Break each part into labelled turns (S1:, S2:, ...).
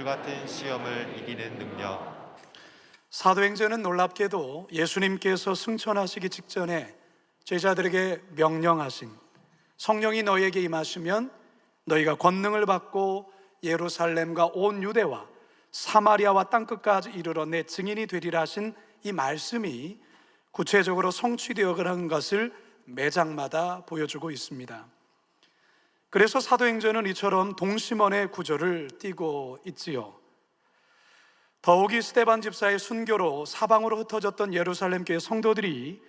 S1: 불같은 시험을 이기는 능력.
S2: 사도행전은 놀랍게도 예수님께서 승천하시기 직전에 제자들에게 명령하신 성령이 너희에게 임하시면 너희가 권능을 받고 예루살렘과 온 유대와 사마리아와 땅끝까지 이르러 내 증인이 되리라 하신 이 말씀이 구체적으로 성취되어 가는 것을 매장마다 보여주고 있습니다. 그래서 사도행전은 이처럼 동심원의 구조를 띠고 있지요. 더욱이 스데반 집사의 순교로 사방으로 흩어졌던 예루살렘 교회 성도들이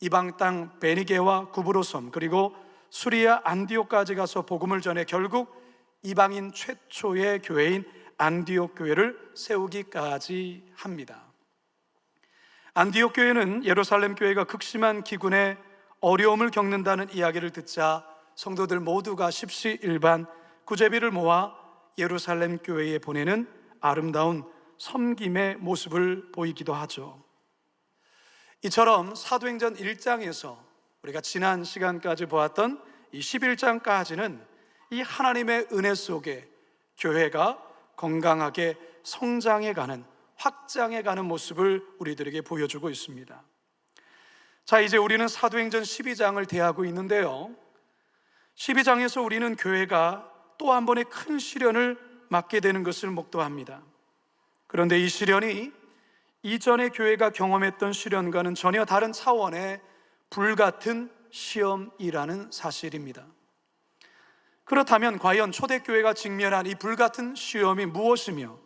S2: 이방 땅 베니게와 구브로섬 그리고 수리아 안디옥까지 가서 복음을 전해 결국 이방인 최초의 교회인 안디옥 교회를 세우기까지 합니다. 안디옥 교회는 예루살렘 교회가 극심한 기근에 어려움을 겪는다는 이야기를 듣자 성도들 모두가 십시일반 구제비를 모아 예루살렘 교회에 보내는 아름다운 섬김의 모습을 보이기도 하죠. 이처럼 사도행전 1장에서 우리가 지난 시간까지 보았던 이 11장까지는 이 하나님의 은혜 속에 교회가 건강하게 성장해가는, 확장해가는 모습을 우리들에게 보여주고 있습니다. 자, 이제 우리는 사도행전 12장을 대하고 있는데요, 12장에서 우리는 교회가 또 한 번의 큰 시련을 맞게 되는 것을 목도합니다. 그런데 이 시련이 이전에 교회가 경험했던 시련과는 전혀 다른 차원의 불같은 시험이라는 사실입니다. 그렇다면 과연 초대교회가 직면한 이 불같은 시험이 무엇이며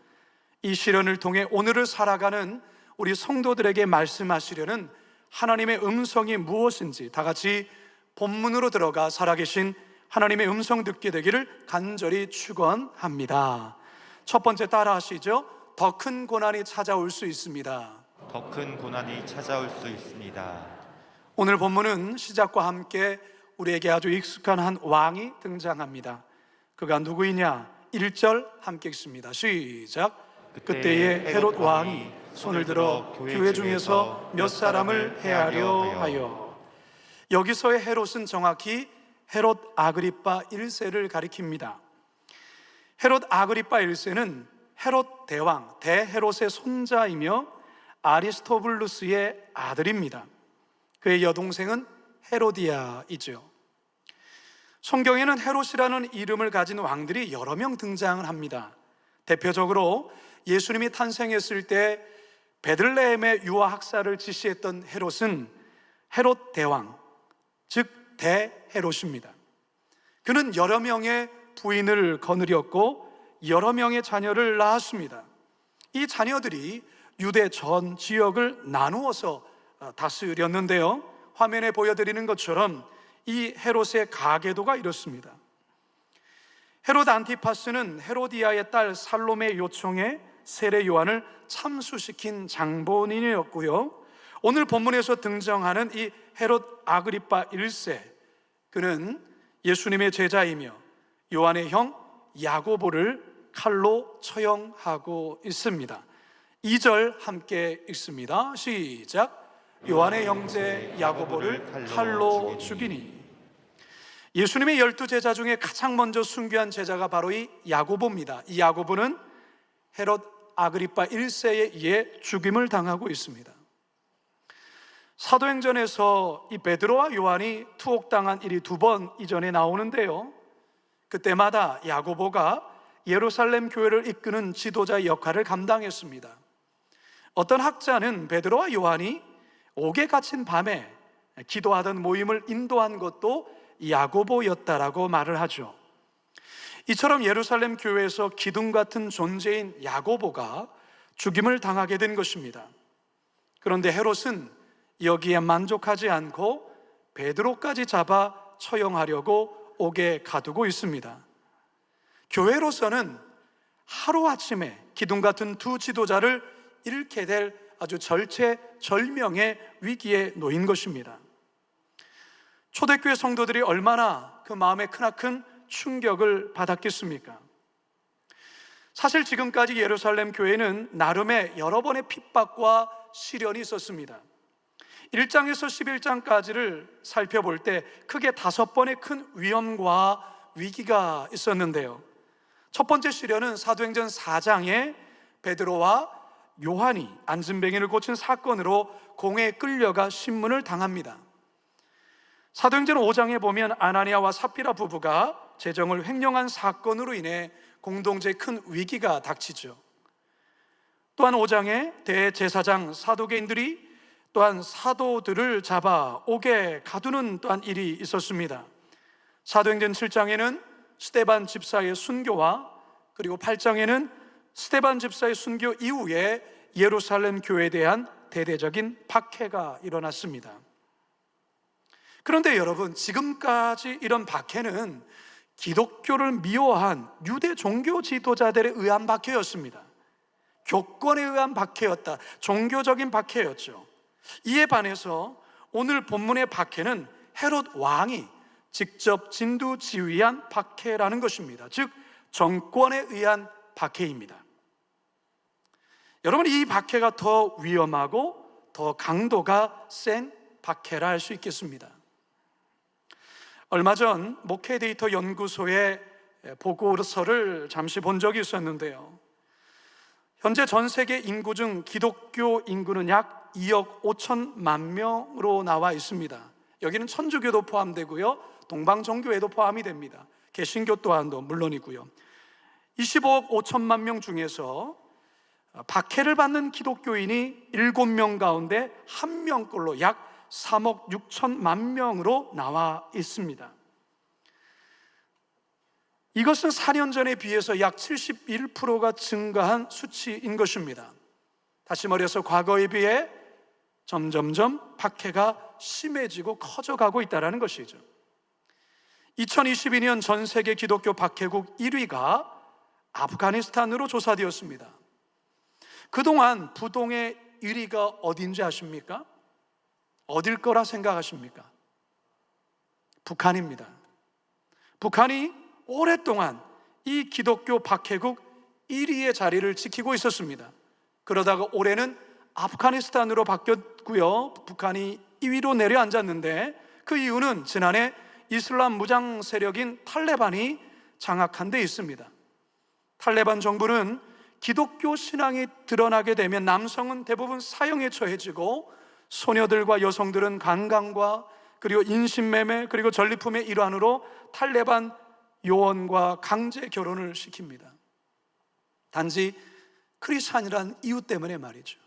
S2: 이 시련을 통해 오늘을 살아가는 우리 성도들에게 말씀하시려는 하나님의 음성이 무엇인지 다 같이 본문으로 들어가 살아계신 하나님의 음성 듣게 되기를 간절히 축원합니다. 첫 번째 따라 하시죠. 더 큰 고난이 찾아올 수 있습니다.
S1: 더 큰 고난이 찾아올 수 있습니다.
S2: 오늘 본문은 시작과 함께 우리에게 아주 익숙한 한 왕이 등장합니다. 그가 누구이냐? 1절 함께 읽습니다. 시작. 그때에 헤롯 왕이 손을 들어 교회 중에서 몇 사람을 해하려 하여. 여기서의 헤롯은 정확히 헤롯 아그리파 1세를 가리킵니다. 헤롯 아그리파 1세는 헤롯 대왕, 대헤롯의 손자이며 아리스토블루스의 아들입니다. 그의 여동생은 헤로디아이죠. 성경에는 헤롯이라는 이름을 가진 왕들이 여러 명 등장을 합니다. 대표적으로 예수님이 탄생했을 때 베들레헴의 유아학살을 지시했던 헤롯은 헤롯 대왕, 즉 대헤롯입니다. 그는 여러 명의 부인을 거느렸고 여러 명의 자녀를 낳았습니다. 이 자녀들이 유대 전 지역을 나누어서 다스렸는데요, 화면에 보여드리는 것처럼 이 헤롯의 가계도가 이렇습니다. 헤롯 안티파스는 헤로디아의 딸 살로메 요청에 세례 요한을 참수시킨 장본인이었고요, 오늘 본문에서 등장하는 이 헤롯 아그리파 1세, 그는 예수님의 제자이며 요한의 형 야고보를 칼로 처형하고 있습니다. 2절 함께 읽습니다. 시작. 요한의 형제 야고보를 칼로 죽이니. 예수님의 12제자 중에 가장 먼저 순교한 제자가 바로 이 야고보입니다. 이 야고보는 헤롯 아그리파 1세에 의해 죽임을 당하고 있습니다. 사도행전에서 이 베드로와 요한이 투옥당한 일이 2번 이전에 나오는데요, 그때마다 야고보가 예루살렘 교회를 이끄는 지도자의 역할을 감당했습니다. 어떤 학자는 베드로와 요한이 옥에 갇힌 밤에 기도하던 모임을 인도한 것도 야고보였다라고 말을 하죠. 이처럼 예루살렘 교회에서 기둥 같은 존재인 야고보가 죽임을 당하게 된 것입니다. 그런데 헤롯은 여기에 만족하지 않고 베드로까지 잡아 처형하려고 옥에 가두고 있습니다. 교회로서는 하루아침에 기둥 같은 두 지도자를 잃게 될 아주 절체절명의 위기에 놓인 것입니다. 초대교회 성도들이 얼마나 그 마음에 크나큰 충격을 받았겠습니까? 사실 지금까지 예루살렘 교회는 나름의 여러 번의 핍박과 시련이 있었습니다. 1장에서 11장까지를 살펴볼 때 크게 5번의 큰 위험과 위기가 있었는데요, 첫 번째 시련은 사도행전 4장에 베드로와 요한이 안진뱅이를 고친 사건으로 공회에 끌려가 신문을 당합니다. 사도행전 5장에 보면 아나니아와 삽비라 부부가 재정을 횡령한 사건으로 인해 공동체에 큰 위기가 닥치죠. 또한 5장에 대제사장 사도계인들이 또한 사도들을 잡아 옥에 가두는 또한 일이 있었습니다. 사도행전 7장에는 스데반 집사의 순교와 그리고 8장에는 스데반 집사의 순교 이후에 예루살렘 교회에 대한 대대적인 박해가 일어났습니다. 그런데 여러분, 지금까지 이런 박해는 기독교를 미워한 유대 종교 지도자들에 의한 박해였습니다. 교권에 의한 박해였다. 종교적인 박해였죠. 이에 반해서 오늘 본문의 박해는 헤롯 왕이 직접 진두지휘한 박해라는 것입니다. 즉 정권에 의한 박해입니다. 여러분, 이 박해가 더 위험하고 더 강도가 센 박해라 할 수 있겠습니다. 얼마 전 목회 데이터 연구소의 보고서를 잠시 본 적이 있었는데요. 현재 전 세계 인구 중 기독교 인구는 약 2억 5천만 명으로 나와 있습니다. 여기는 천주교도 포함되고요, 동방종교에도 포함이 됩니다. 개신교 또한도 물론이고요. 25억 5천만 명 중에서 박해를 받는 기독교인이 7명 가운데 1명꼴로 약 3억 6천만 명으로 나와 있습니다. 이것은 4년 전에 비해서 약 71%가 증가한 수치인 것입니다. 다시 말해서 과거에 비해 점점점 박해가 심해지고 커져가고 있다는 것이죠. 2022년 전 세계 기독교 박해국 1위가 아프가니스탄으로 조사되었습니다. 그동안 부동의 1위가 어딘지 아십니까? 어딜 거라 생각하십니까? 북한입니다. 북한이 오랫동안 이 기독교 박해국 1위의 자리를 지키고 있었습니다. 그러다가 올해는 아프가니스탄으로 바뀌었고요, 북한이 2위로 내려앉았는데 그 이유는 지난해 이슬람 무장 세력인 탈레반이 장악한 데 있습니다. 탈레반 정부는 기독교 신앙이 드러나게 되면 남성은 대부분 사형에 처해지고 소녀들과 여성들은 강간과 그리고 인신매매 그리고 전리품의 일환으로 탈레반 요원과 강제 결혼을 시킵니다. 단지 크리스찬이란 이유 때문에 말이죠.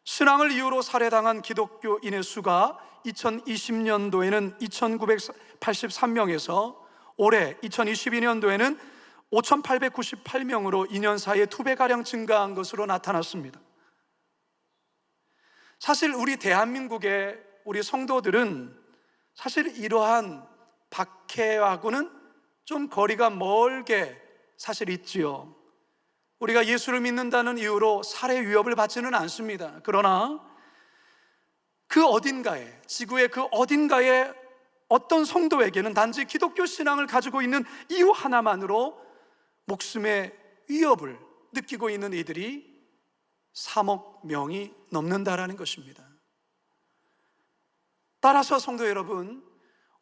S2: 신앙을 이유로 살해당한 기독교인의 수가 2020년도에는 2,983명에서 올해 2022년도에는 5,898명으로 2년 사이에 2배가량 증가한 것으로 나타났습니다. 사실 우리 대한민국의 우리 성도들은 사실 이러한 박해하고는 좀 거리가 멀게 사실 있지요. 우리가 예수를 믿는다는 이유로 살해 위협을 받지는 않습니다. 그러나 그 어딘가에, 지구의 그 어딘가에 어떤 성도에게는 단지 기독교 신앙을 가지고 있는 이유 하나만으로 목숨의 위협을 느끼고 있는 이들이 3억 명이 넘는다라는 것입니다. 따라서 성도 여러분,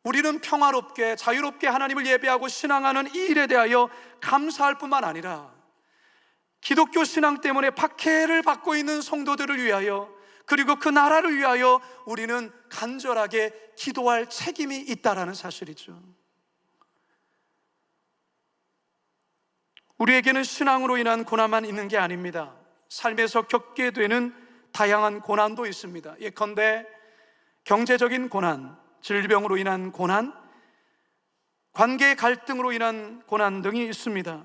S2: 우리는 평화롭게 자유롭게 하나님을 예배하고 신앙하는 이 일에 대하여 감사할 뿐만 아니라 기독교 신앙 때문에 박해를 받고 있는 성도들을 위하여 그리고 그 나라를 위하여 우리는 간절하게 기도할 책임이 있다라는 사실이죠. 우리에게는 신앙으로 인한 고난만 있는 게 아닙니다. 삶에서 겪게 되는 다양한 고난도 있습니다. 예컨대 경제적인 고난, 질병으로 인한 고난, 관계 갈등으로 인한 고난 등이 있습니다.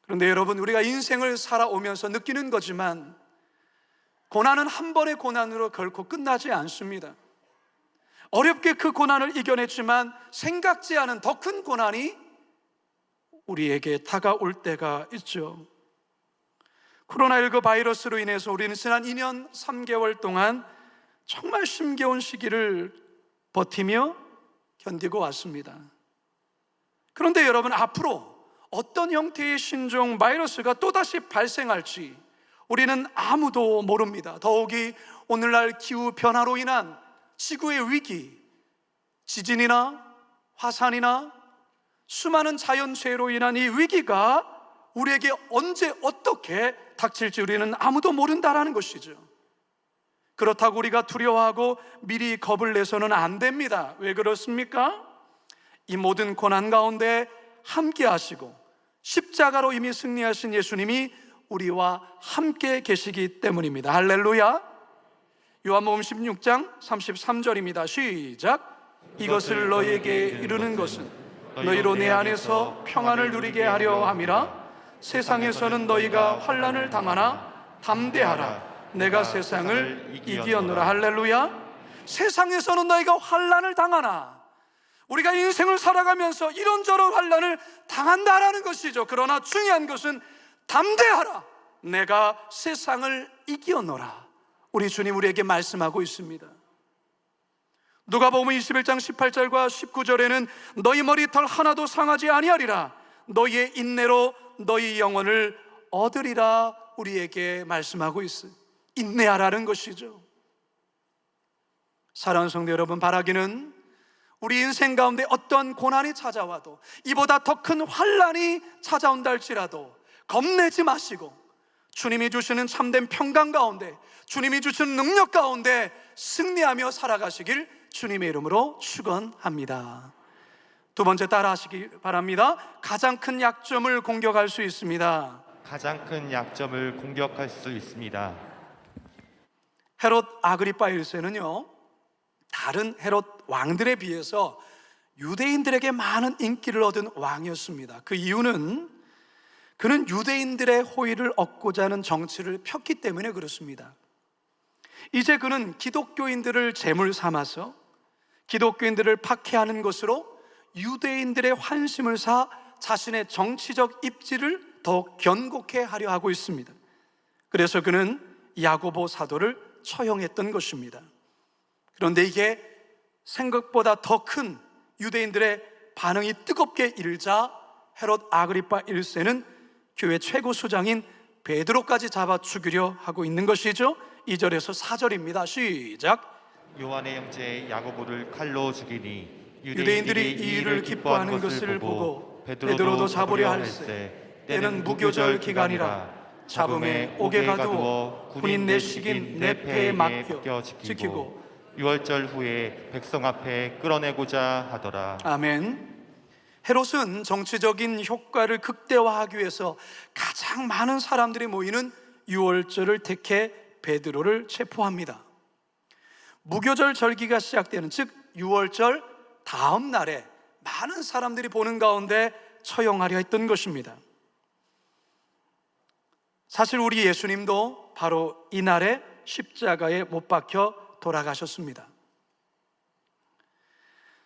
S2: 그런데 여러분, 우리가 인생을 살아오면서 느끼는 거지만 고난은 한 번의 고난으로 결코 끝나지 않습니다. 어렵게 그 고난을 이겨냈지만 생각지 않은 더 큰 고난이 우리에게 다가올 때가 있죠. 코로나19 바이러스로 인해서 우리는 지난 2년 3개월 동안 정말 힘겨운 시기를 버티며 견디고 왔습니다. 그런데 여러분, 앞으로 어떤 형태의 신종 바이러스가 또다시 발생할지 우리는 아무도 모릅니다. 더욱이 오늘날 기후 변화로 인한 지구의 위기, 지진이나 화산이나 수많은 자연재해로 인한 이 위기가 우리에게 언제 어떻게 닥칠지 우리는 아무도 모른다라는 것이죠. 그렇다고 우리가 두려워하고 미리 겁을 내서는 안 됩니다. 왜 그렇습니까? 이 모든 고난 가운데 함께 하시고 십자가로 이미 승리하신 예수님이 우리와 함께 계시기 때문입니다. 할렐루야. 요한복음 16장 33절입니다. 시작. 이것을 너희에게 이르는 것은 너희로 내 안에서 평안을 누리게 하려 함이라. 세상에서는 너희가 환난을 당하나 담대하라. 내가 세상을 이기었노라. 할렐루야. 세상에서는 너희가 환난을 당하나, 우리가 인생을 살아가면서 이런저런 환난을 당한다라는 것이죠. 그러나 중요한 것은 담대하라. 내가 세상을 이기었노라. 우리 주님 우리에게 말씀하고 있습니다. 누가복음 21장 18절과 19절에는 너희 머리털 하나도 상하지 아니하리라. 너희의 인내로 너희 영혼을 얻으리라. 우리에게 말씀하고 있어요. 인내하라는 것이죠. 사랑하는 성도 여러분, 바라기는 우리 인생 가운데 어떤 고난이 찾아와도, 이보다 더 큰 환난이 찾아온다 할지라도 겁내지 마시고 주님이 주시는 참된 평강 가운데, 주님이 주시는 능력 가운데 승리하며 살아가시길 주님의 이름으로 축원합니다. 두 번째, 따라 하시기 바랍니다. 가장 큰 약점을 공격할 수 있습니다.
S1: 가장 큰 약점을 공격할 수 있습니다.
S2: 헤롯 아그리파 1세는요, 다른 헤롯 왕들에 비해서 유대인들에게 많은 인기를 얻은 왕이었습니다. 그 이유는 그는 유대인들의 호의를 얻고자 하는 정치를 폈기 때문에 그렇습니다. 이제 그는 기독교인들을 제물 삼아서 기독교인들을 박해하는 것으로 유대인들의 환심을 사 자신의 정치적 입지를 더욱 견고케 하려 하고 있습니다. 그래서 그는 야고보 사도를 처형했던 것입니다. 그런데 이게 생각보다 더 큰 유대인들의 반응이 뜨겁게 일자 헤롯 아그리파 1세는 교회 최고 수장인 베드로까지 잡아 죽이려 하고 있는 것이죠. 2절에서 4절입니다. 시작.
S1: 요한의 형제 야고보를 칼로 죽이니
S2: 유대인들이 이 일을 기뻐하는 것을 보고 베드로도 잡으려 할세. 때는 무교절 기간이라. 잡음에 옥에 가두어 군인 내식인 내 패에 맡겨 지키고
S1: 유월절 후에 백성 앞에 끌어내고자 하더라.
S2: 아멘. 헤롯은 정치적인 효과를 극대화하기 위해서 가장 많은 사람들이 모이는 유월절을 택해 베드로를 체포합니다. 무교절 절기가 시작되는, 즉 유월절 다음 날에 많은 사람들이 보는 가운데 처형하려 했던 것입니다. 사실 우리 예수님도 바로 이날에 십자가에 못 박혀 돌아가셨습니다.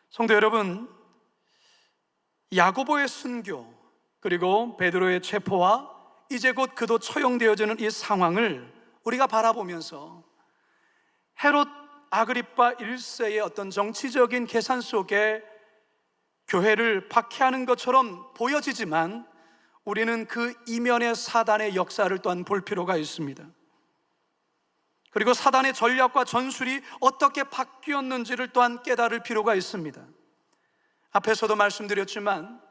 S2: 성도 여러분, 야고보의 순교 그리고 베드로의 체포와 이제 곧 그도 처형되어지는 이 상황을 우리가 바라보면서 헤롯 아그리파 1세의 어떤 정치적인 계산 속에 교회를 박해하는 것처럼 보여지지만 우리는 그 이면의 사단의 역사를 또한 볼 필요가 있습니다. 그리고 사단의 전략과 전술이 어떻게 바뀌었는지를 또한 깨달을 필요가 있습니다. 앞에서도 말씀드렸지만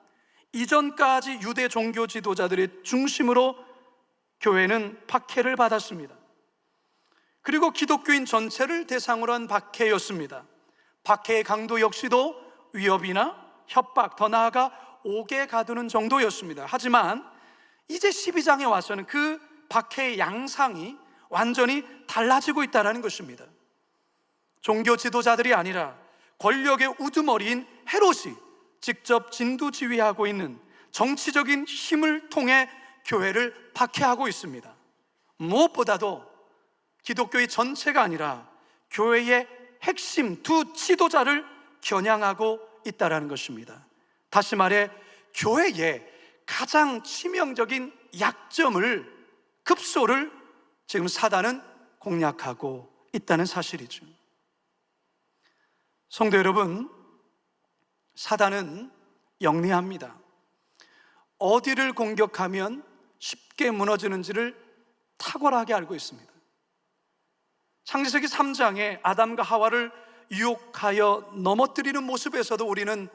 S2: 이전까지 유대 종교 지도자들의 중심으로 교회는 박해를 받았습니다. 그리고 기독교인 전체를 대상으로 한 박해였습니다. 박해의 강도 역시도 위협이나 협박, 더 나아가 옥에 가두는 정도였습니다. 하지만 이제 12장에 와서는 그 박해의 양상이 완전히 달라지고 있다는 것입니다. 종교 지도자들이 아니라 권력의 우두머리인 헤롯이 직접 진두지휘하고 있는 정치적인 힘을 통해 교회를 박해하고 있습니다. 무엇보다도 기독교의 전체가 아니라 교회의 핵심 두 지도자를 겨냥하고 있다는 것입니다. 다시 말해 교회의 가장 치명적인 약점을, 급소를 지금 사단은 공략하고 있다는 사실이죠. 성도 여러분, 사단은 영리합니다. 어디를 공격하면 쉽게 무너지는지를 탁월하게 알고 있습니다. 창세기 3장에 아담과 하와를 유혹하여 넘어뜨리는 모습에서도 우리는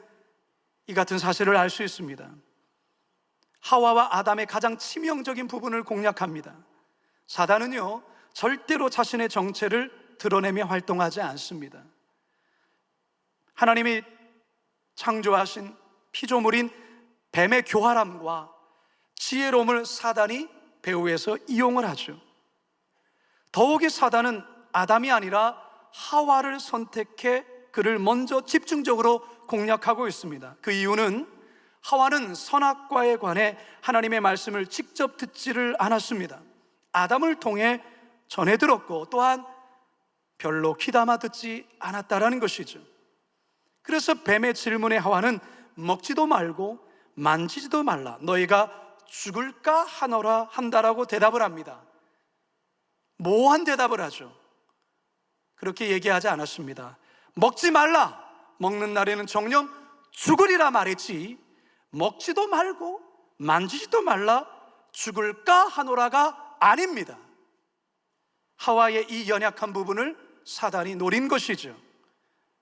S2: 이 같은 사실을 알 수 있습니다. 하와와 아담의 가장 치명적인 부분을 공략합니다. 사단은요, 절대로 자신의 정체를 드러내며 활동하지 않습니다. 하나님이 창조하신 피조물인 뱀의 교활함과 지혜로움을 사단이 배후에서 이용을 하죠. 더욱이 사단은 아담이 아니라 하와를 선택해 그를 먼저 집중적으로 공략하고 있습니다. 그 이유는 하와는 선악과에 관해 하나님의 말씀을 직접 듣지를 않았습니다. 아담을 통해 전해 들었고 또한 별로 귀담아 듣지 않았다라는 것이죠. 그래서 뱀의 질문에 하와는 먹지도 말고 만지지도 말라, 너희가 죽을까 하노라 한다라고 대답을 합니다. 모호한 대답을 하죠. 그렇게 얘기하지 않았습니다. 먹지 말라, 먹는 날에는 정녕 죽으리라 말했지, 먹지도 말고 만지지도 말라, 죽을까 하노라가 아닙니다. 하와의 이 연약한 부분을 사단이 노린 것이죠.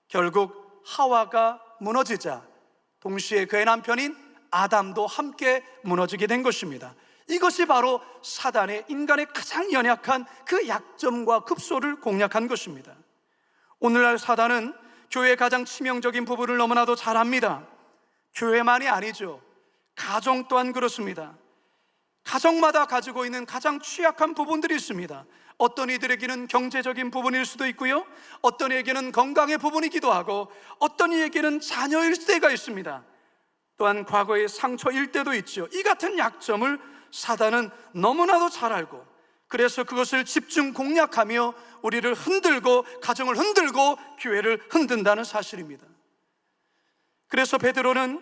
S2: 결국 하와가 무너지자 동시에 그의 남편인 아담도 함께 무너지게 된 것입니다. 이것이 바로 사단의 인간의 가장 연약한 그 약점과 급소를 공략한 것입니다. 오늘날 사단은 교회의 가장 치명적인 부분을 너무나도 잘 압니다. 교회만이 아니죠. 가정 또한 그렇습니다. 가정마다 가지고 있는 가장 취약한 부분들이 있습니다. 어떤 이들에게는 경제적인 부분일 수도 있고요, 어떤 이에게는 건강의 부분이기도 하고, 어떤 이에게는 자녀일 때가 있습니다. 또한 과거의 상처일 때도 있죠. 이 같은 약점을 사단은 너무나도 잘 알고, 그래서 그것을 집중 공략하며 우리를 흔들고 가정을 흔들고 교회를 흔든다는 사실입니다. 그래서 베드로는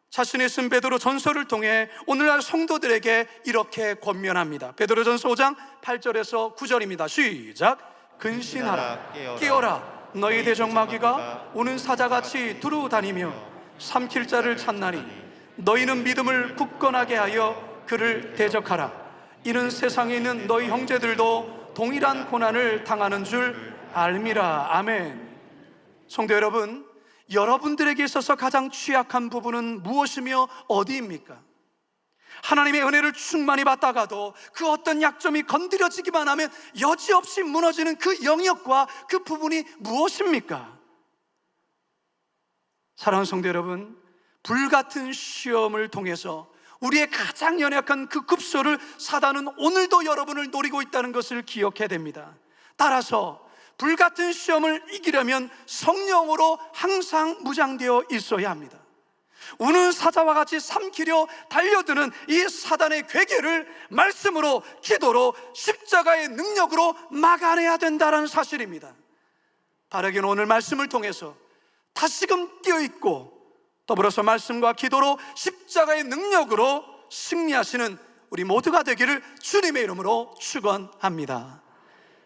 S2: 자신의 쓴 베드로 전서를 통해 오늘날 성도들에게 이렇게 권면합니다. 베드로전서 5장 8절에서 9절입니다. 시작. 근신하라, 깨어라. 너희 대적마귀가 우는 사자같이 두루 다니며 삼킬 자를 찾나니 너희는 믿음을 굳건하게 하여 그를 대적하라. 이는 세상에 있는 너희 형제들도 동일한 고난을 당하는 줄 알미라. 아멘. 성도 여러분, 여러분들에게 있어서 가장 취약한 부분은 무엇이며 어디입니까? 하나님의 은혜를 충만히 받다가도 그 어떤 약점이 건드려지기만 하면 여지없이 무너지는 그 영역과 그 부분이 무엇입니까? 사랑하는 성도 여러분, 불같은 시험을 통해서 우리의 가장 연약한 그 급소를 사단은 오늘도 여러분을 노리고 있다는 것을 기억해야 됩니다. 따라서 불같은 시험을 이기려면 성령으로 항상 무장되어 있어야 합니다. 우는 사자와 같이 삼키려 달려드는 이 사단의 괴계를 말씀으로, 기도로, 십자가의 능력으로 막아내야 된다는 사실입니다. 바르게는 오늘 말씀을 통해서 다시금 뛰어있고 더불어서 말씀과 기도로 십자가의 능력으로 승리하시는 우리 모두가 되기를 주님의 이름으로 축원합니다.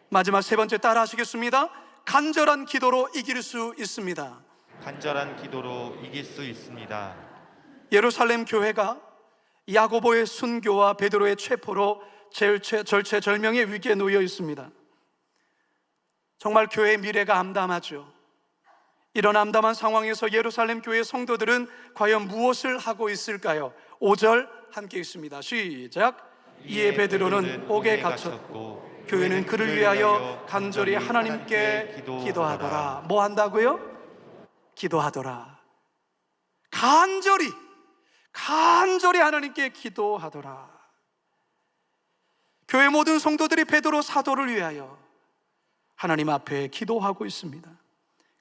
S2: 마지막 세 번째 따라 하시겠습니다. 간절한 기도로 이길 수 있습니다.
S1: 간절한 기도로 이길 수 있습니다.
S2: 예루살렘 교회가 야고보의 순교와 베드로의 체포로 절체절명의 위기에 놓여 있습니다. 정말 교회의 미래가 암담하죠. 이런 암담한 상황에서 예루살렘 교회 성도들은 과연 무엇을 하고 있을까요? 5절 함께 읽습니다. 시작. 이에 베드로는 옥에 갇혔고 교회는 그를 위하여 간절히 하나님께 기도하더라. 뭐 한다고요? 기도하더라. 간절히 하나님께 기도하더라. 교회 모든 성도들이 베드로 사도를 위하여 하나님 앞에 기도하고 있습니다.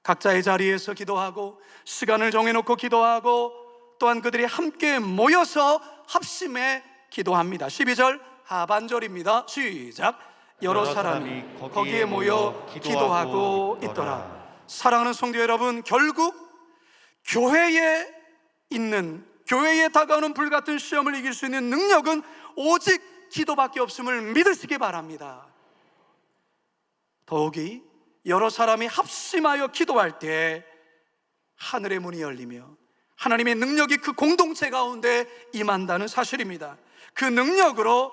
S2: 각자의 자리에서 기도하고 시간을 정해놓고 기도하고 또한 그들이 함께 모여서 합심해 기도합니다. 12절 하반절입니다. 시작. 여러 사람이 거기에 모여 기도하고 있더라. 사랑하는 성도 여러분, 결국 교회에 다가오는 불같은 시험을 이길 수 있는 능력은 오직 기도밖에 없음을 믿으시기 바랍니다. 더욱이 여러 사람이 합심하여 기도할 때 하늘의 문이 열리며 하나님의 능력이 그 공동체 가운데 임한다는 사실입니다. 그 능력으로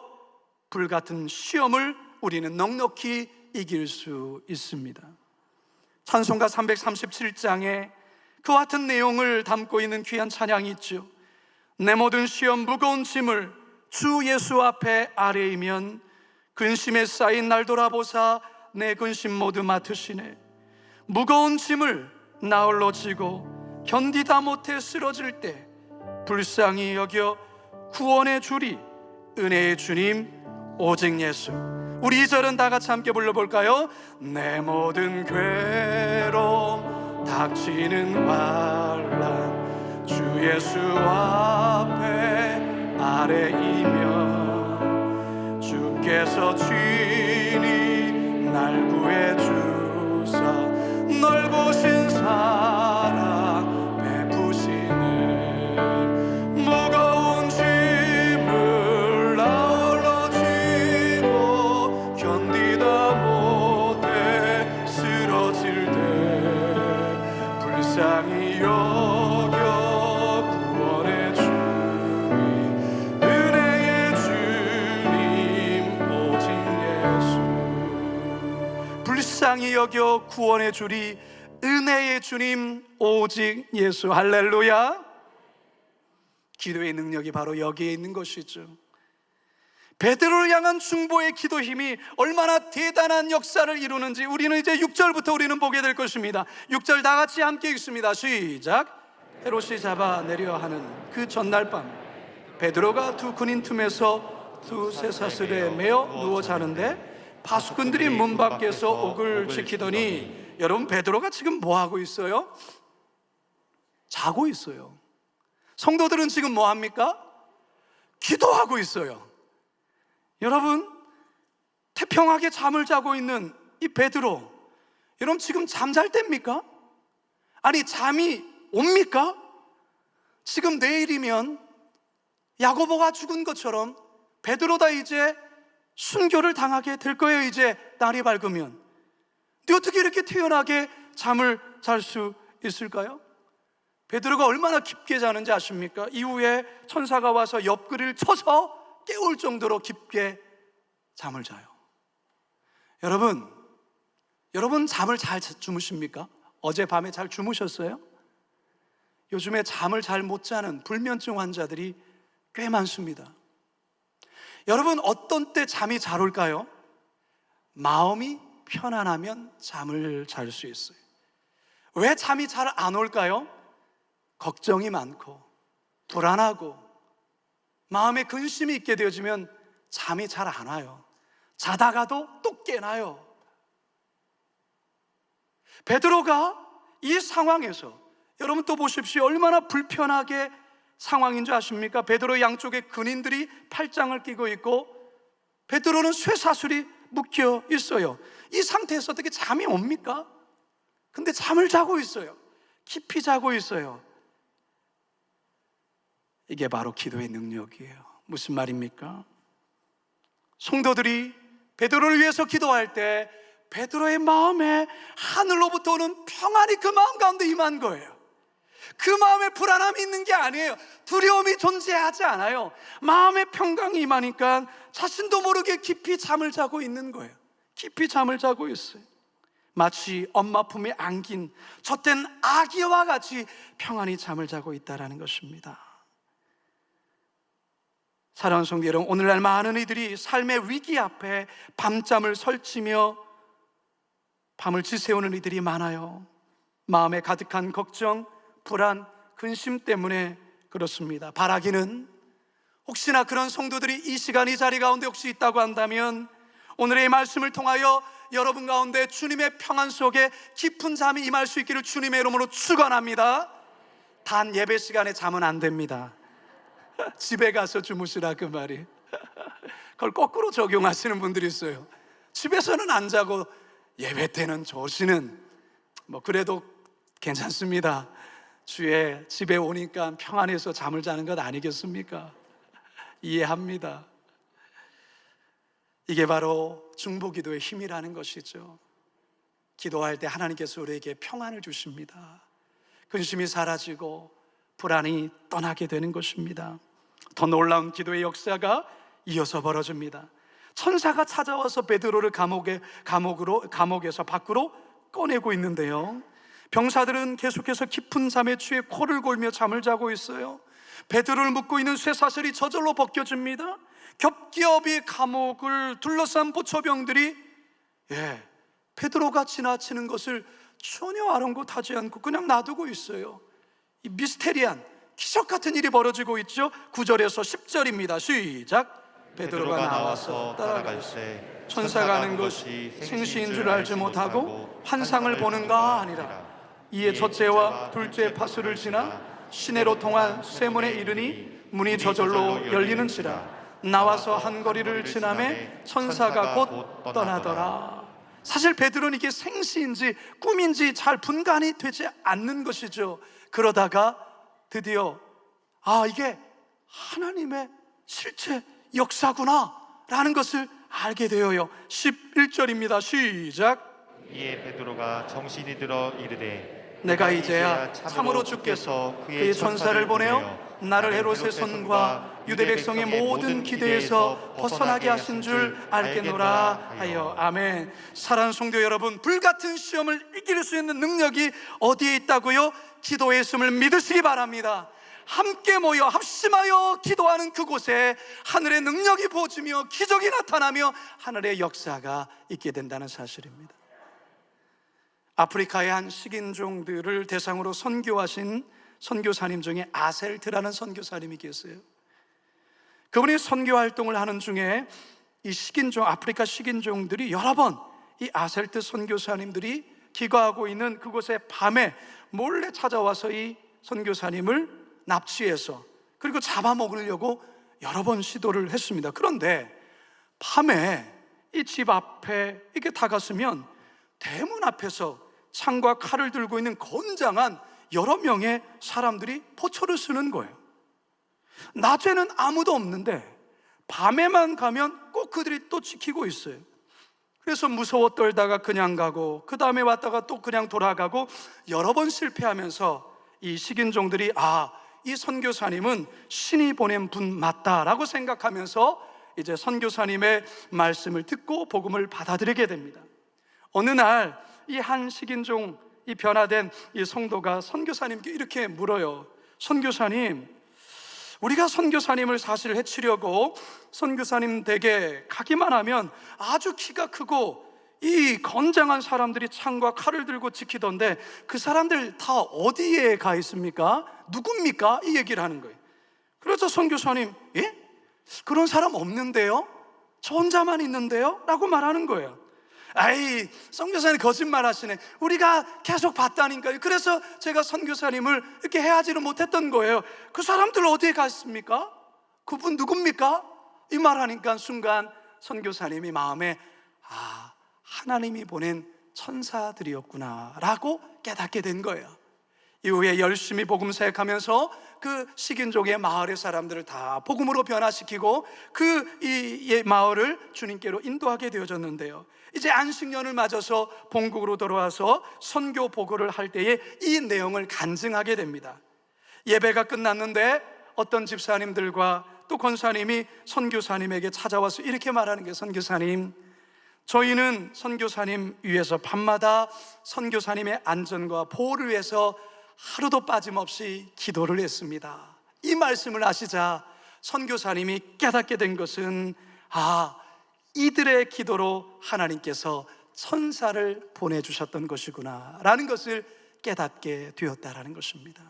S2: 불같은 시험을 우리는 넉넉히 이길 수 있습니다. 찬송가 337장에 그와 같은 내용을 담고 있는 귀한 찬양이 있죠. 내 모든 시험 무거운 짐을 주 예수 앞에 아뢰이면 근심에 쌓인 날 돌아보사 내 근심 모두 맡으시네. 무거운 짐을 나홀로 지고 견디다 못해 쓰러질 때 불쌍히 여겨 구원의 주리 은혜의 주님 오직 예수. 우리 이 절은 다 같이 함께 불러볼까요? 내 모든 괴로움 닥치는 환난 주 예수 앞에 아뢰이면 주께서 친히 날 구해 주사 넓으신 사랑 베푸시네. 무거운 짐을 나홀로 지고 견디다 못해 쓰러질 때 불쌍히 여겨 구원의 주님 은혜의 주님 오직 예수. 불쌍히 여겨 구원의 주리 은혜의 주님 오직 예수. 할렐루야. 기도의 능력이 바로 여기에 있는 것이죠. 베드로를 향한 중보의 기도 힘이 얼마나 대단한 역사를 이루는지 우리는 이제 6절부터 우리는 보게 될 것입니다. 6절 다 같이 함께 읽습니다. 시작. 헤롯이 잡아내려 하는 그 전날 밤 베드로가 두 군인 틈에서 두 쇠사슬에 매어 누워 자는데 파수꾼들이 문 밖에서 옥을 지키더니, 여러분 베드로가 지금 뭐 하고 있어요? 자고 있어요. 성도들은 지금 뭐 합니까? 기도하고 있어요. 여러분 태평하게 잠을 자고 있는 이 베드로, 여러분 지금 잠잘 때입니까? 아니 잠이 옵니까? 지금 내일이면 야고보가 죽은 것처럼 베드로다 이제 순교를 당하게 될 거예요. 이제 날이 밝으면. 근데 어떻게 이렇게 태연하게 잠을 잘 수 있을까요? 베드로가 얼마나 깊게 자는지 아십니까? 이후에 천사가 와서 옆구리를 쳐서 깨울 정도로 깊게 잠을 자요. 여러분 잠을 잘 주무십니까? 어젯밤에 잘 주무셨어요? 요즘에 잠을 잘 못 자는 불면증 환자들이 꽤 많습니다. 여러분 어떤 때 잠이 잘 올까요? 마음이 편안하면 잠을 잘 수 있어요. 왜 잠이 잘 안 올까요? 걱정이 많고 불안하고 마음에 근심이 있게 되어지면 잠이 잘 안 와요. 자다가도 또 깨나요. 베드로가 이 상황에서 여러분 또 보십시오. 얼마나 불편하게 상황인 줄 아십니까? 베드로 양쪽에 근인들이 팔짱을 끼고 있고 베드로는 쇠사슬이 묶여 있어요. 이 상태에서 어떻게 잠이 옵니까? 근데 잠을 자고 있어요. 깊이 자고 있어요. 이게 바로 기도의 능력이에요. 무슨 말입니까? 성도들이 베드로를 위해서 기도할 때 베드로의 마음에 하늘로부터 오는 평안이 그 마음 가운데 임한 거예요. 그 마음에 불안함이 있는 게 아니에요. 두려움이 존재하지 않아요. 마음의 평강이 임하니까 자신도 모르게 깊이 잠을 자고 있는 거예요. 깊이 잠을 자고 있어요. 마치 엄마 품에 안긴 젖된 아기와 같이 평안히 잠을 자고 있다는 것입니다. 사랑하는 성도 여러분, 오늘날 많은 이들이 삶의 위기 앞에 밤잠을 설치며 밤을 지새우는 이들이 많아요. 마음에 가득한 걱정, 불안, 근심 때문에 그렇습니다. 바라기는 혹시나 그런 성도들이 이 시간 이 자리 가운데 혹시 있다고 한다면 오늘의 말씀을 통하여 여러분 가운데 주님의 평안 속에 깊은 잠이 임할 수 있기를 주님의 이름으로 축원합니다. 단 예배 시간에 자면 안 됩니다. 집에 가서 주무시라 그 말이. 그걸 거꾸로 적용하시는 분들이 있어요. 집에서는 안 자고 예배 때는 조시는 뭐 그래도 괜찮습니다. 주에 집에 오니까 평안해서 잠을 자는 것 아니겠습니까? 이해합니다. 이게 바로 중보기도의 힘이라는 것이죠. 기도할 때 하나님께서 우리에게 평안을 주십니다. 근심이 사라지고 불안이 떠나게 되는 것입니다. 더 놀라운 기도의 역사가 이어서 벌어집니다. 천사가 찾아와서 베드로를 감옥에서 밖으로 꺼내고 있는데요, 병사들은 계속해서 깊은 잠에 취해 코를 골며 잠을 자고 있어요. 베드로를 묶고 있는 쇠사슬이 저절로 벗겨집니다. 겹겹이 감옥을 둘러싼 보초병들이 베드로가 지나치는 것을 전혀 아랑곳하지 않고 그냥 놔두고 있어요. 이 미스테리한 기적 같은 일이 벌어지고 있죠. 9절에서 10절입니다. 시작. 베드로가 나와서 따라갈새 천사가 하는 것이 생시인 줄 알지 못하고 환상을 보는가 아니라 이에 첫째와 둘째 파수를 지나 시내로 통한 쇠문에 이르니 문이 저절로 열리는지라 나와서 한 거리를 지나매 천사가 곧 떠나더라. 사실 베드로는 이게 생시인지 꿈인지 잘 분간이 되지 않는 것이죠. 그러다가 드디어 이게 하나님의 실체 역사구나 라는 것을 알게 되어요. 11절입니다. 시작.
S1: 이에 베드로가 정신이 들어 이르되
S2: 내가 이제야 참으로 주께서 그의 천사를 보내어 나를 헤롯의 손과 유대 백성의 모든 기대에서 벗어나게 하신 줄 알겠노라 하여. 아멘. 사랑하는 성도 여러분, 불같은 시험을 이길 수 있는 능력이 어디에 있다고요? 기도에 있음을 믿으시기 바랍니다. 함께 모여 합심하여 기도하는 그곳에 하늘의 능력이 부어지며 기적이 나타나며 하늘의 역사가 있게 된다는 사실입니다. 아프리카의 한 식인종들을 대상으로 선교하신 선교사님 중에 아셀트라는 선교사님이 계세요. 그분이 선교 활동을 하는 중에 이 식인종, 아프리카 식인종들이 여러 번 이 아셀트 선교사님들이 기거하고 있는 그곳에 밤에 몰래 찾아와서 이 선교사님을 납치해서 그리고 잡아먹으려고 여러 번 시도를 했습니다. 그런데 밤에 이 집 앞에 이렇게 다가서면 대문 앞에서 창과 칼을 들고 있는 건장한 여러 명의 사람들이 포초를 쓰는 거예요. 낮에는 아무도 없는데 밤에만 가면 꼭 그들이 또 지키고 있어요. 그래서 무서워 떨다가 그냥 가고 그 다음에 왔다가 또 그냥 돌아가고 여러 번 실패하면서 이 식인종들이 이 선교사님은 신이 보낸 분 맞다라고 생각하면서 이제 선교사님의 말씀을 듣고 복음을 받아들이게 됩니다. 어느 날 이 한 식인종, 이 변화된 이 성도가 선교사님께 이렇게 물어요. 선교사님, 우리가 선교사님을 사실 해치려고 선교사님 댁에 가기만 하면 아주 키가 크고 이 건장한 사람들이 창과 칼을 들고 지키던데 그 사람들 다 어디에 가 있습니까? 누굽니까? 이 얘기를 하는 거예요. 그래서 선교사님, 그런 사람 없는데요? 저 혼자만 있는데요? 라고 말하는 거예요. 선교사님 거짓말 하시네. 우리가 계속 봤다니까요. 그래서 제가 선교사님을 이렇게 해하지를 못했던 거예요. 그 사람들 어디에 갔습니까? 그분 누굽니까? 이 말하니까 순간 선교사님이 마음에 하나님이 보낸 천사들이었구나 라고 깨닫게 된 거예요. 이후에 열심히 복음 사역하면서 그 식인종의 마을의 사람들을 다 복음으로 변화시키고 이 마을을 주님께로 인도하게 되어졌는데요. 이제 안식년을 맞아서 본국으로 돌아와서 선교 보고를 할 때에 이 내용을 간증하게 됩니다. 예배가 끝났는데 어떤 집사님들과 또 권사님이 선교사님에게 찾아와서 이렇게 말하는 게, 선교사님, 저희는 선교사님 위해서 밤마다 선교사님의 안전과 보호를 위해서 하루도 빠짐없이 기도를 했습니다. 이 말씀을 하시자 선교사님이 깨닫게 된 것은 이들의 기도로 하나님께서 천사를 보내주셨던 것이구나 라는 것을 깨닫게 되었다라는 것입니다.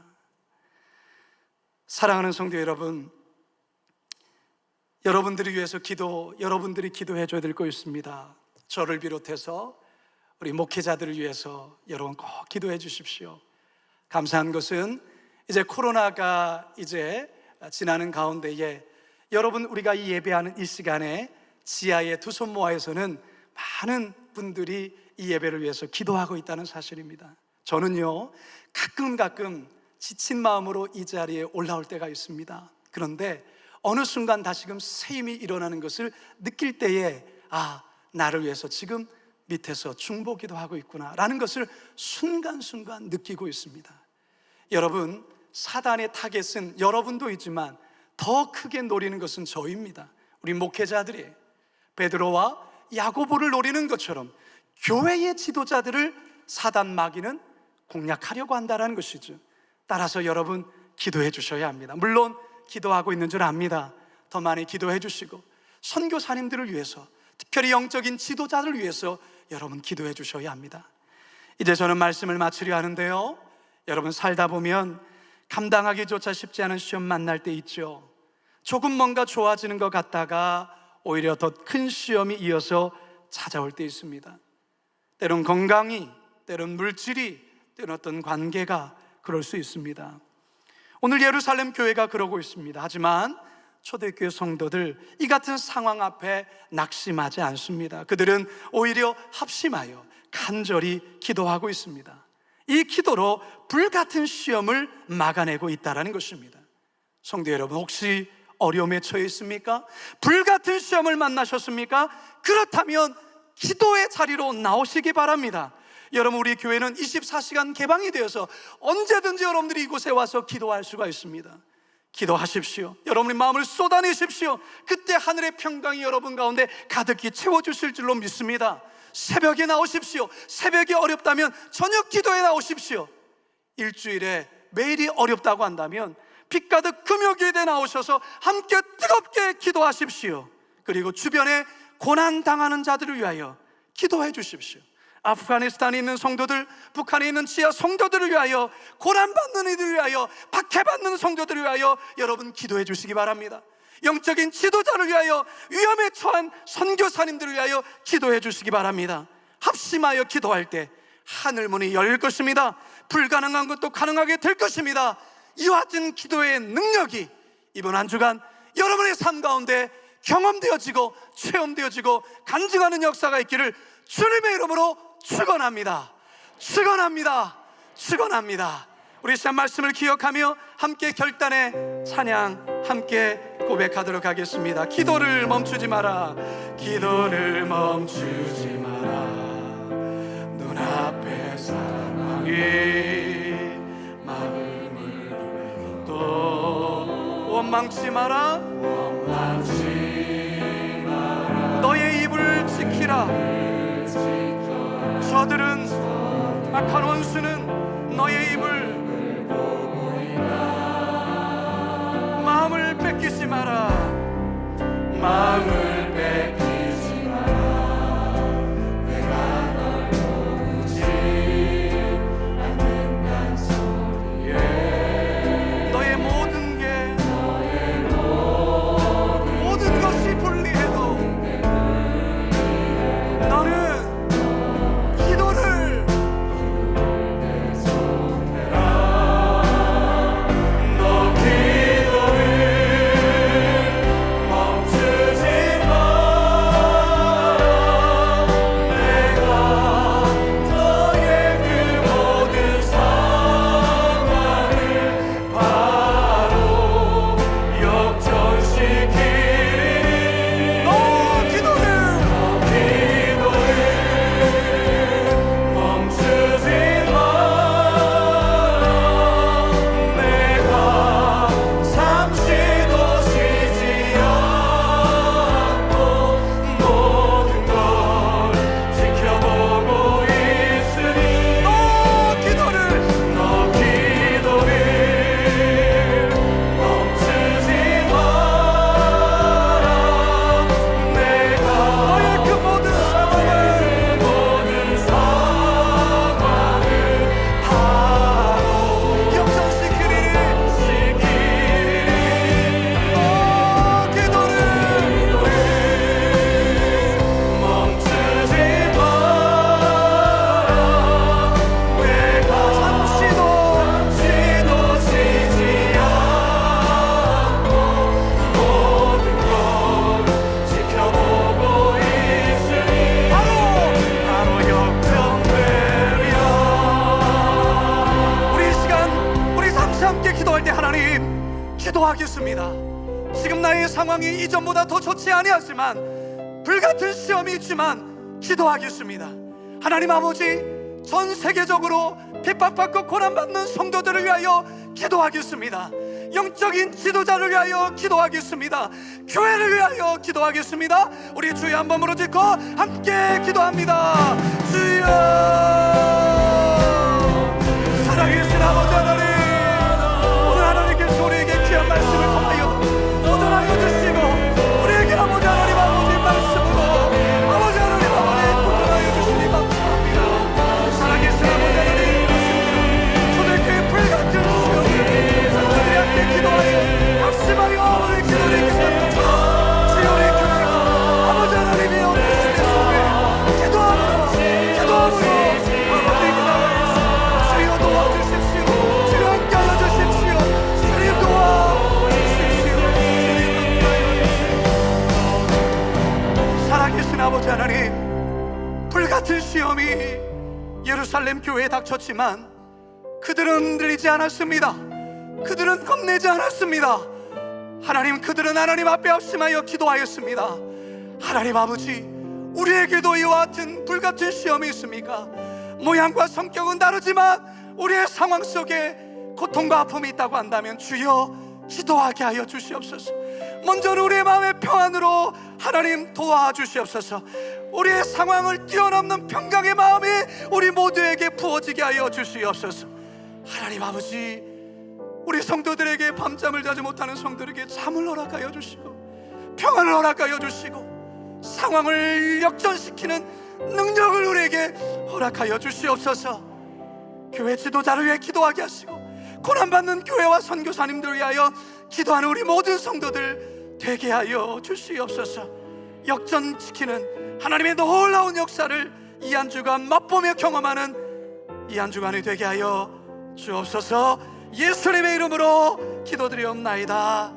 S2: 사랑하는 성도 여러분, 여러분들을 위해서 여러분들이 기도해 줘야 될 거 있습니다. 저를 비롯해서 우리 목회자들을 위해서 여러분 꼭 기도해 주십시오. 감사한 것은 이제 코로나가 이제 지나는 가운데에 여러분, 우리가 이 예배하는 이 시간에 지하의 두 손 모아에서는 많은 분들이 이 예배를 위해서 기도하고 있다는 사실입니다. 저는요, 가끔 지친 마음으로 이 자리에 올라올 때가 있습니다. 그런데 어느 순간 다시금 새 힘이 일어나는 것을 느낄 때에 나를 위해서 지금 밑에서 중보기도 하고 있구나 라는 것을 순간순간 느끼고 있습니다. 여러분, 사단의 타겟은 여러분도 있지만 더 크게 노리는 것은 저희입니다. 우리 목회자들이 베드로와 야고보를 노리는 것처럼 교회의 지도자들을 사단 마귀는 공략하려고 한다는 것이죠. 따라서 여러분 기도해 주셔야 합니다. 물론 기도하고 있는 줄 압니다. 더 많이 기도해 주시고 선교사님들을 위해서, 특별히 영적인 지도자를 위해서 여러분 기도해 주셔야 합니다. 이제 저는 말씀을 마치려 하는데요, 여러분 살다 보면 감당하기조차 쉽지 않은 시험 만날 때 있죠. 조금 뭔가 좋아지는 것 같다가 오히려 더 큰 시험이 이어서 찾아올 때 있습니다. 때론 건강이, 때론 물질이, 때론 어떤 관계가 그럴 수 있습니다. 오늘 예루살렘 교회가 그러고 있습니다. 하지만 초대교회 성도들 이 같은 상황 앞에 낙심하지 않습니다. 그들은 오히려 합심하여 간절히 기도하고 있습니다. 이 기도로 불같은 시험을 막아내고 있다는 것입니다. 성도 여러분, 혹시 어려움에 처해 있습니까? 불같은 시험을 만나셨습니까? 그렇다면 기도의 자리로 나오시기 바랍니다. 여러분, 우리 교회는 24시간 개방이 되어서 언제든지 여러분들이 이곳에 와서 기도할 수가 있습니다. 기도하십시오. 여러분의 마음을 쏟아내십시오. 그때 하늘의 평강이 여러분 가운데 가득히 채워주실 줄로 믿습니다. 새벽에 나오십시오. 새벽이 어렵다면 저녁 기도에 나오십시오. 일주일에 매일이 어렵다고 한다면 빛 가득 금요기에 나오셔서 함께 뜨겁게 기도하십시오. 그리고 주변에 고난당하는 자들을 위하여 기도해 주십시오. 아프가니스탄에 있는 성도들, 북한에 있는 지하 성도들을 위하여, 고난받는 이들을 위하여, 박해받는 성도들을 위하여 여러분 기도해 주시기 바랍니다. 영적인 지도자를 위하여, 위험에 처한 선교사님들을 위하여 기도해 주시기 바랍니다. 합심하여 기도할 때 하늘문이 열릴 것입니다. 불가능한 것도 가능하게 될 것입니다. 이와 같은 기도의 능력이 이번 한 주간 여러분의 삶 가운데 경험되어지고 체험되어지고 간증하는 역사가 있기를 주님의 이름으로 축원합니다. 축원합니다. 축원합니다. 우리 시간 말씀을 기억하며 함께 결단의 찬양 함께 고백하도록 하겠습니다. 기도를 멈추지 마라. 기도를 멈추지 마라. 눈앞의 상황이 마음을 또 원망치 마라. 원망치 마라. 너의 입을 지키라. 저들은, 악한 원수는 너의 입을 마음을 뺏기지 마라. 마음을 뺏기지 마라. 내가 널 보지 않는단 소리에 너의 모든 게, 모든 것이 불리해도 너는 기도를 너 기도를 멈추지 마라. 내가 너의 그 모든 상황을 바로 역전시키리. 너 기도를 멈추지 마라. 내가 잠시도 쉬지 않고 모든 걸 지켜보고 있으니 너 기도를 멈추지 마라. 내가 너의 그 모든 상황을 바로 역전시키리. 기도를 멈추지 마라. 내가 잠시도 쉬지 않고 모든 걸 지켜보고 있으니 바로 역전되리라. 우리 시간, 우리 잠시 함께 기도할 때 하나님 기도하겠습니다. 지금 나의 상황이 이전보다 더 좋지 아니하지만 불같은 시험이 있지만 기도하겠습니다. 하나님 아버지, 전 세계적으로 핍박받고 고난받는 성도들을 위하여 기도하겠습니다. 영적인 지도자를 위하여 기도하겠습니다. 교회를 위하여 기도하겠습니다. 우리 주여 한 번 부르짖고 함께 기도합니다. 주여 아버지 하나님, 오늘 하나님께서 우리에게 귀한 말씀을 통하여 도전하여 주시고 우리에게 아버지 하나님 아버지 말씀으로 아버지 하나님 아버지 도전하여 주시니 감사합니다. 살아계신 아버지 하나님, 초대교회 불같은 시험을 성도들이 함께 기도하여 확심하여 아버지 기도를 기도하는 것처럼 지원의 교회가 아버지 하나님이 없는 시대 속에 기도함으로 아버지 기도하여 주여 도와주십시오. 주여 함께하여 주십시오. 주님 도와주십시오. 살아계신 아버지 하나님, 불같은 시험이 예루살렘 교회에 닥쳤지만 그들은 흔들리지 않았습니다. 그들은 겁내지 않았습니다. 하나님, 그들은 하나님 앞에 합심하여 기도하였습니다. 하나님 아버지, 우리에게도 이와 같은 불같은 시험이 있습니까? 모양과 성격은 다르지만 우리의 상황 속에 고통과 아픔이 있다고 한다면 주여 기도하게 하여 주시옵소서. 먼저는 우리의 마음의 평안으로 하나님 도와주시옵소서. 우리의 상황을 뛰어넘는 평강의 마음이 우리 모두에게 부어지게 하여 주시옵소서. 하나님 아버지, 우리 성도들에게 밤잠을 자지 못하는 성도들에게 잠을 허락하여 주시고 평안을 허락하여 주시고 상황을 역전시키는 능력을 우리에게 허락하여 주시옵소서. 교회 지도자를 위해 기도하게 하시고 고난받는 교회와 선교사님들을 위하여 기도하는 우리 모든 성도들 되게 하여 주시옵소서. 역전시키는 하나님의 놀라운 역사를 이 한 주간 맛보며 경험하는 이 한 주간이 되게 하여 주옵소서. 예수님의 이름으로 기도드리옵나이다.